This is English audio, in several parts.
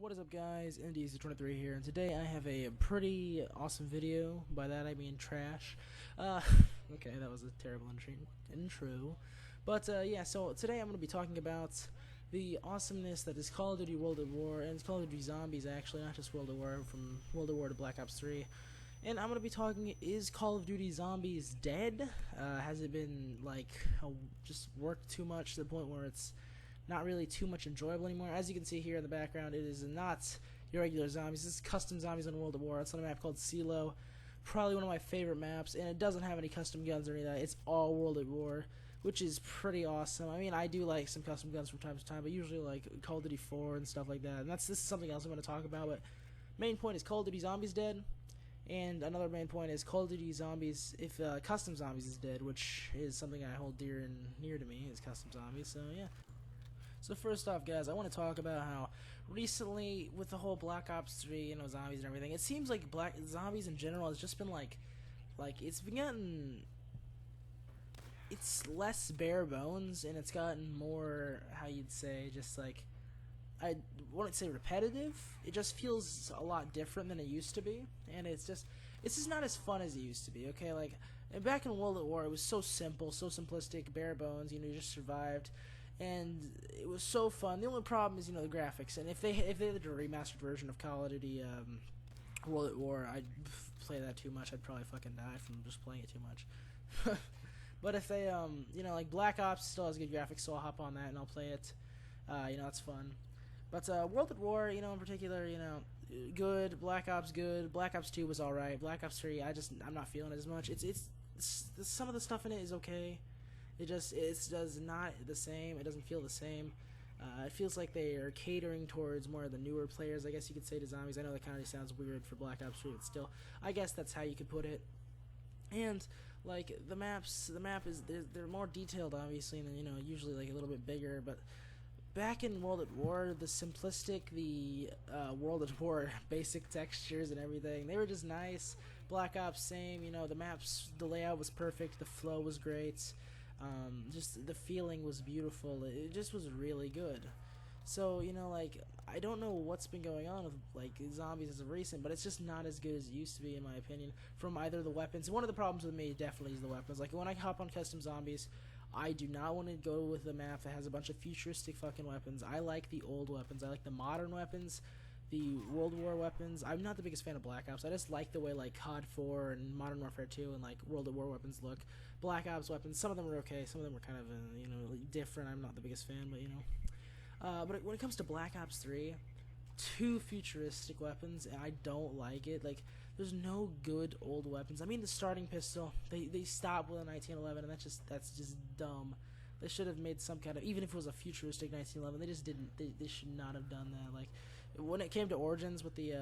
What is up, guys? NDC23 here, and today I have a pretty awesome video. By that I mean trash. Uh, okay, that was a terrible intro. But yeah, so today I'm going to be talking about the awesomeness that is Call of Duty World at War, and it's Call of Duty Zombies actually, not just World at War, from World at War to Black Ops 3. And I'm going to be talking, is Call of Duty Zombies dead? Has it been, like, just worked too much to the point where it's not really too much enjoyable anymore? As you can see here in the background, it is not your regular zombies. This is custom zombies on World at War. It's on a map called CeeLo. Probably one of my favorite maps, and it doesn't have any custom guns or any of that. It's all World at War, which is pretty awesome. I mean, I do like some custom guns from time to time, but usually like Call of Duty 4 and stuff like that. And this is something else I'm going to talk about, but main point is Call of Duty Zombies dead. And another main point is Call of Duty Zombies, if custom zombies is dead, which is something I hold dear and near to me, is custom zombies, so yeah. So first off, guys, I want to talk about how recently, with the whole Black Ops 3, zombies and everything, it seems like zombies in general has just been it's less bare bones, and it's gotten more, how you'd say, just like, I wouldn't say repetitive. It just feels a lot different than it used to be, and it's just not as fun as it used to be. Okay, like, and back in World at War, it was so simple, so simplistic, bare bones. You just survived, and it was so fun. The only problem is, the graphics. And if they did a remastered version of Call of Duty World at War, I'd play that too much. I'd probably fucking die from just playing it too much. But if they, like Black Ops still has good graphics, so I'll hop on that and I'll play it. It's fun. But World at War, in particular, good. Black Ops good. Black Ops 2 was alright. Black Ops 3, I'm not feeling it as much. It's some of the stuff in it is okay. It does not the same. It doesn't feel the same. It feels like they are catering towards more of the newer players, I guess you could say, to zombies. I know that kind of sounds weird for Black Ops 3, but still, I guess that's how you could put it. And like the map is they're more detailed, obviously, and usually like a little bit bigger, but back in World at War, the World at War basic textures and everything, they were just nice. Black Ops, same, the layout was perfect, the flow was great, just the feeling was beautiful, it just was really good. So, I don't know what's been going on with, like, zombies as of recent, but it's just not as good as it used to be, in my opinion, from either the weapons. One of the problems with me definitely is the weapons. Like, when I hop on custom zombies, I do not want to go with a map that has a bunch of futuristic fucking weapons. I like the old weapons. I like the modern weapons, the World War weapons. I'm not the biggest fan of Black Ops. I just like the way, like, COD 4 and Modern Warfare 2 and, like, World at War weapons look. Black Ops weapons, some of them are okay. Some of them are kind of, different. I'm not the biggest fan, but, but when it comes to Black Ops 3, too futuristic weapons, and I don't like it. Like, there's no good old weapons. I mean, the starting pistol, they stopped with a 1911, and that's just dumb. They should have made some kind of, even if it was a futuristic 1911, they just didn't. They should not have done that. Like, when it came to Origins with the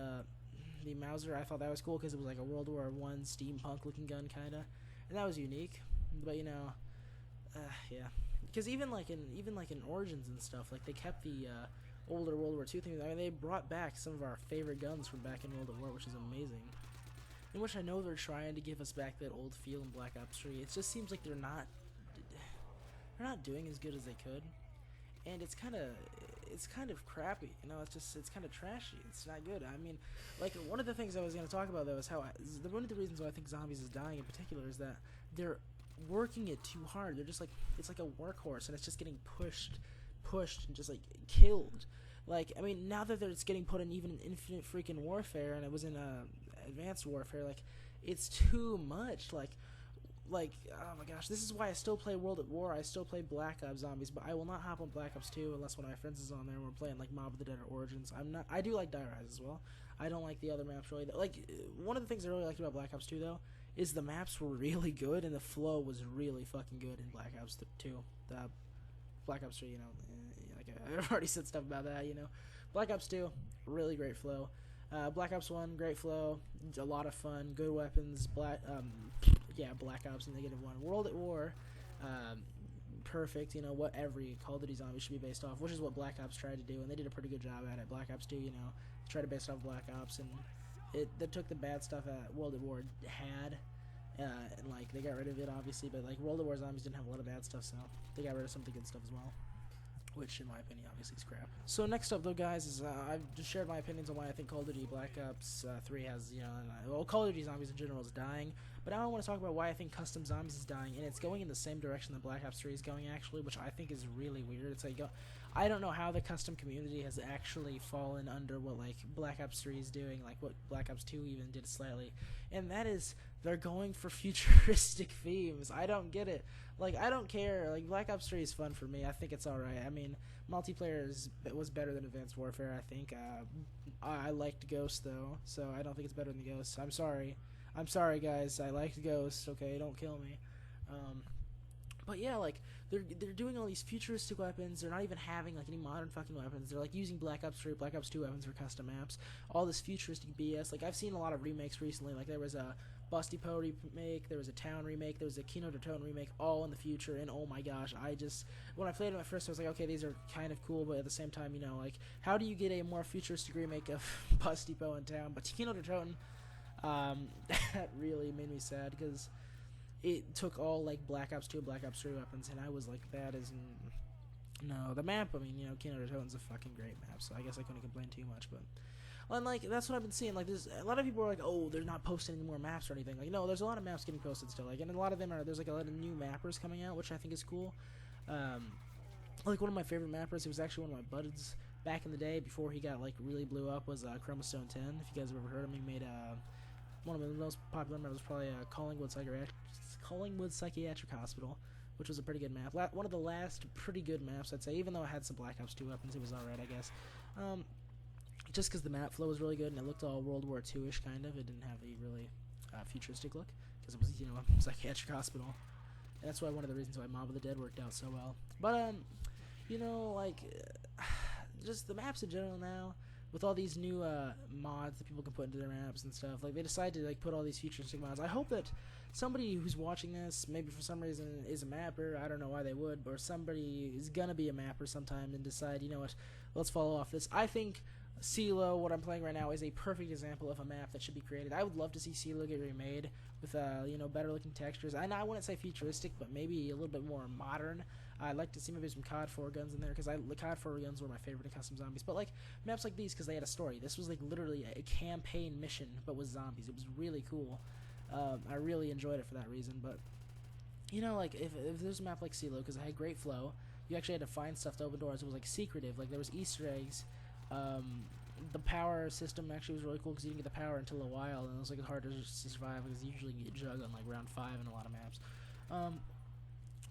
Mauser, I thought that was cool because it was like a World War I steampunk looking gun kinda, and that was unique. But yeah, because even like in Origins and stuff, like they kept the older World War II things. I mean, they brought back some of our favorite guns from back in World War, which is amazing. In which I know they're trying to give us back that old feel in Black Ops 3. It just seems like they're not doing as good as they could, and it's kind of crappy. It's kind of trashy. It's not good. I mean, like, one of the things I was going to talk about though is how one of the reasons why I think zombies is dying in particular is that they're working it too hard. They're just like, it's like a workhorse, and it's just getting pushed and just like killed. Like, I mean, now that it's getting put in even in Infinite freaking Warfare, and it was in Advanced Warfare, like, it's too much. Like, oh my gosh, this is why I still play World at War. I still play Black Ops Zombies, but I will not hop on Black Ops 2 unless one of my friends is on there and we're playing like Mob of the Dead or Origins. I do like Die Rise as well. I don't like the other maps really. Like, one of the things I really liked about Black Ops 2 though is the maps were really good and the flow was really fucking good in Black Ops 2. Black Ops 3, like I've already said stuff about that, Black Ops 2, really great flow. Black Ops 1, great flow, a lot of fun, good weapons. Black Ops and -1. World at War, perfect. What every Call of Duty zombie should be based off, which is what Black Ops tried to do, and they did a pretty good job at it. Black Ops 2, tried to base it off Black Ops, and they took the bad stuff that World at War had, and like they got rid of it obviously, but like World at War zombies didn't have a lot of bad stuff, so they got rid of some of the good stuff as well. which in my opinion obviously is crap. So next up though, guys, is I've just shared my opinions on why I think Call of Duty Black Ops 3 has, well, Call of Duty Zombies in general is dying, but now I want to talk about why I think Custom Zombies is dying, and it's going in the same direction that Black Ops 3 is going actually, which I think is really weird. It's like, I don't know how the custom community has actually fallen under what like Black Ops 3 is doing, like what Black Ops 2 even did slightly, and that is they're going for futuristic themes. I don't get it. Like, I don't care. Like, Black Ops 3 is fun for me. I think it's alright. I mean, multiplayer was better than Advanced Warfare, I think. I liked Ghost, though, so I don't think it's better than Ghost. I'm sorry. I'm sorry, guys. I liked Ghost, okay? Don't kill me. But yeah, like, they're doing all these futuristic weapons. They're not even having, like, any modern fucking weapons. They're, like, using Black Ops 3, Black Ops 2 weapons for custom maps. All this futuristic BS. Like, I've seen a lot of remakes recently. Like, there was a Busty Poe remake, there was a Town remake, there was a Kino der Toten remake, all in the future, and oh my gosh, when I played it at first, I was like, okay, these are kind of cool, but at the same time, like, how do you get a more futuristic remake of Busty Poe and Town? But Kino der Toten, that really made me sad, because it took all, like, Black Ops 2 and Black Ops 3 weapons, and I was like, that is, no, the map, I mean, Kino der Toten's a fucking great map, so I guess I couldn't complain too much, but and, like, that's what I've been seeing. Like, there's a lot of people are like, oh, they're not posting any more maps or anything. Like, no, there's a lot of maps getting posted still. Like, and a lot of them there's, like, a lot of new mappers coming out, which I think is cool. Like, one of my favorite mappers, it was actually one of my buds back in the day before he got, like, really blew up, was Chromostone 10. If you guys have ever heard of him, he made, one of the most popular maps was probably Collingwood Psychiatric Hospital, which was a pretty good map. One of the last pretty good maps, I'd say, even though it had some Black Ops 2 weapons, it was alright, I guess. Just because the map flow was really good and it looked all World War II-ish kind of. It didn't have a really futuristic look because it was, a psychiatric hospital. And that's why one of the reasons why Mob of the Dead worked out so well. But, like, just the maps in general now, with all these new mods that people can put into their maps and stuff, like, they decided to, like, put all these futuristic mods. I hope that somebody who's watching this, maybe for some reason is a mapper, I don't know why they would, or somebody is gonna be a mapper sometime and decide, you know what, let's follow off this. I think CeeLo, what I'm playing right now, is a perfect example of a map that should be created. I would love to see CeeLo get remade with, better looking textures. I wouldn't say futuristic, but maybe a little bit more modern. I'd like to see maybe some COD 4 guns in there, because the COD 4 guns were my favorite in Custom Zombies. But, like, maps like these, because they had a story. This was, like, literally a campaign mission, but with zombies. It was really cool. I really enjoyed it for that reason. But, like, if there's a map like CeeLo, because it had great flow, you actually had to find stuff to open doors. It was, like, secretive. Like, there was Easter eggs. The power system actually was really cool because you didn't get the power until a while, and it was like hard to survive because you usually get jug on like round 5 in a lot of maps.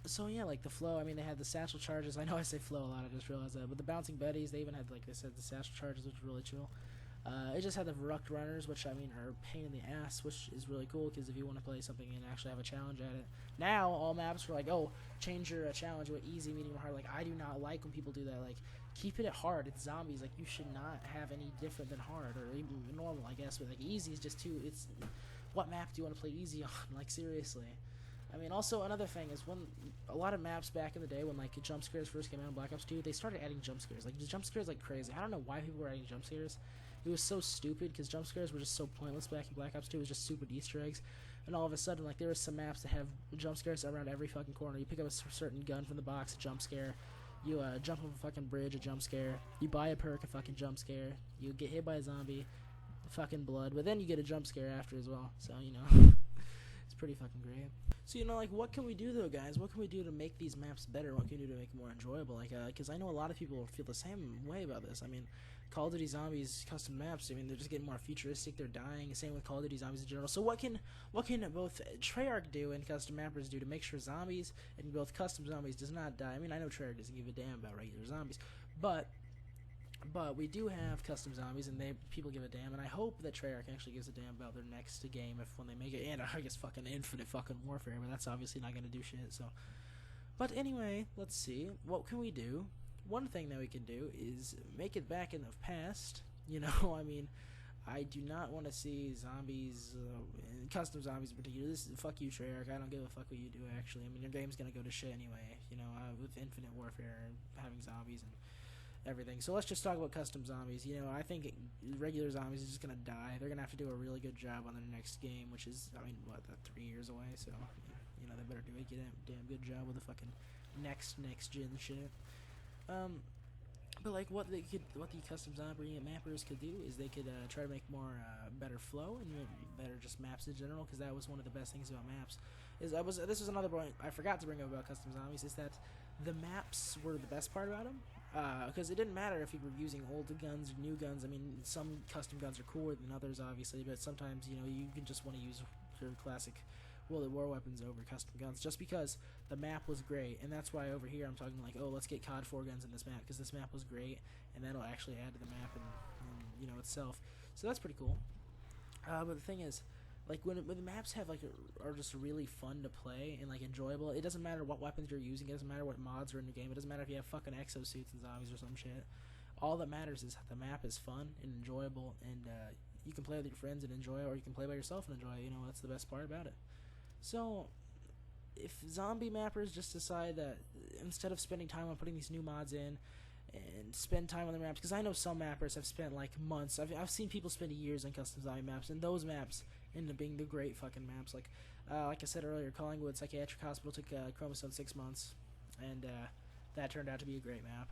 So yeah, like the flow. I mean, they had the satchel charges. I know I say flow a lot. I just realized that. But the bouncing betties, they even had, like they said, the satchel charges, which was really chill. It just had the rucked runners, which I mean are a pain in the ass, which is really cool because if you want to play something and actually have a challenge at it. Now all maps are like, oh, change your challenge with easy, medium, or hard. Like, I do not like when people do that. Like, keep it at hard. It's zombies. Like, you should not have any different than hard or even normal, I guess. But like, easy is just too. It's what map do you want to play easy on? Like, seriously. I mean, also another thing is when a lot of maps back in the day when like jump scares first came out in Black Ops 2, they started adding jump scares. Like, the jump scares like crazy. I don't know why people were adding jump scares. It was so stupid because jump scares were just so pointless back in Black Ops 2. It was just stupid Easter eggs. And all of a sudden, like, there were some maps that have jump scares around every fucking corner. You pick up a certain gun from the box, a jump scare. You jump off a fucking bridge, a jump scare. You buy a perk, a fucking jump scare. You get hit by a zombie, fucking blood. But then you get a jump scare after as well. So, it's pretty fucking great. So, like, what can we do, though, guys? What can we do to make these maps better? What can we do to make them more enjoyable? Like, because I know a lot of people feel the same way about this. I mean, Call of Duty Zombies custom maps, I mean, they're just getting more futuristic. They're dying. Same with Call of Duty Zombies in general. So what can both Treyarch do and custom mappers do to make sure zombies and both custom zombies does not die? I mean, I know Treyarch doesn't give a damn about regular zombies, but we do have custom zombies, and people give a damn, and I hope that Treyarch actually gives a damn about their next game when they make it, and I guess fucking Infinite fucking Warfare, but that's obviously not going to do shit, so. But anyway, let's see. What can we do? One thing that we can do is make it back in the past. I mean, I do not want to see zombies, custom zombies in particular. Fuck you, Treyarch. I don't give a fuck what you do, actually. I mean, your game's going to go to shit anyway, with Infinite Warfare and having zombies and everything. So let's just talk about custom zombies. I think regular zombies is just going to die. They're going to have to do a really good job on their next game, which is, 3 years away, so, they better do a damn good job with the fucking next gen shit. But like what the custom zombie mappers could do is they could try to make more better flow and better just maps in general, because that was one of the best things about maps. This was another point I forgot to bring up about custom zombies, is that the maps were the best part about them, because it didn't matter if you were using old guns or new guns. I mean, some custom guns are cooler than others, obviously, but sometimes you can just want to use your classic World of War weapons over custom guns, just because the map was great. And that's why over here I'm talking like, oh, let's get COD 4 guns in this map, because this map was great, and that'll actually add to the map and itself. So that's pretty cool. But the thing is, like when the maps are just really fun to play and like enjoyable, it doesn't matter what weapons you're using, it doesn't matter what mods are in your game, it doesn't matter if you have fucking exosuits and zombies or some shit. All that matters is that the map is fun and enjoyable, and you can play with your friends and enjoy it, or you can play by yourself and enjoy it. That's the best part about it. So, if zombie mappers just decide that instead of spending time on putting these new mods in and spend time on the maps, because I know some mappers have spent like months. I've seen people spend years on custom zombie maps, and those maps end up being the great fucking maps. Like I said earlier, Collingwood Psychiatric Hospital took Chromosome 6 months, and that turned out to be a great map.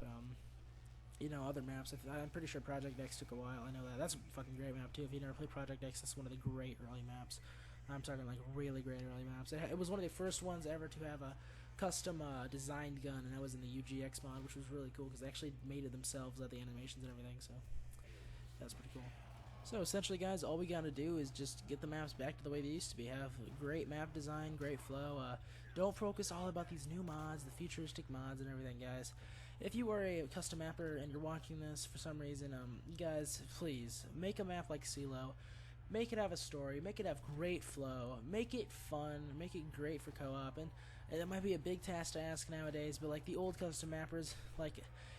Other maps, I'm pretty sure Project X took a while. I know that. That's a fucking great map too. If you never played Project X, that's one of the great early maps. I'm talking like really great early maps. It was one of the first ones ever to have a custom designed gun, and that was in the UGX mod, which was really cool because they actually made it themselves, the animations and everything. So that's pretty cool. So essentially, guys, all we gotta do is just get the maps back to the way they used to be. Have great map design, great flow. Don't focus all about these new mods, the futuristic mods and everything, guys. If you are a custom mapper and you're watching this for some reason, guys, please make a map like CeeLo. Make it have a story, make it have great flow, make it fun, make it great for co-op, and it might be a big task to ask nowadays, but like the old custom mappers, like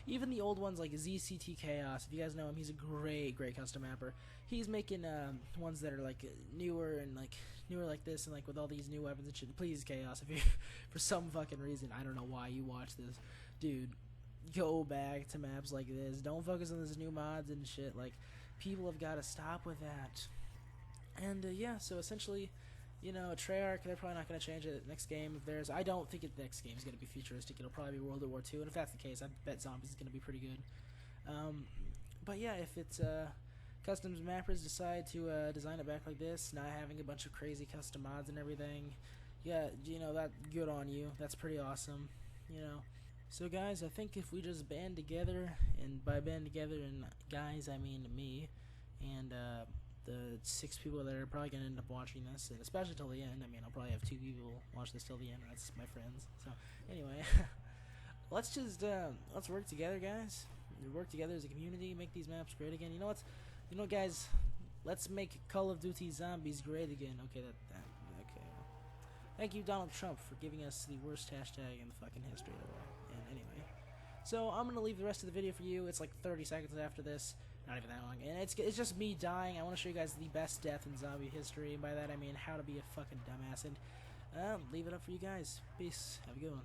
even the old ones like ZCT Chaos, if you guys know him, he's a great custom mapper. He's making ones that are like newer like this, and like with all these new weapons and shit. Please, Chaos, if you for some fucking reason, I don't know why you watch this, dude, go back to maps like this. Don't focus on these new mods and shit. Like, people have got to stop with that. And yeah, so essentially, Treyarch, they're probably not going to change it next game. If there's, I don't think the next game is going to be futuristic. It'll probably be World War II, and if that's the case, I bet Zombies is going to be pretty good. But yeah, if it's customs mappers decide to design it back like this, not having a bunch of crazy custom mods and everything, yeah, that good on you. That's pretty awesome, So guys, I think if we just band together, and by band together, and guys, I mean me, and the 6 people that are probably going to end up watching this, and especially till the end. I mean, I'll probably have 2 people watch this till the end, and that's my friends. So, anyway, let's just, let's work together, guys. Work together as a community, make these maps great again. You know what, guys, let's make Call of Duty Zombies great again. Okay, okay. Thank you, Donald Trump, for giving us the worst hashtag in the fucking history of the world. And anyway, so I'm going to leave the rest of the video for you. It's like 30 seconds after this. Not even that long, and it's just me dying. I want to show you guys the best death in zombie history, and by that I mean how to be a fucking dumbass, and leave it up for you guys. Peace. Have a good one.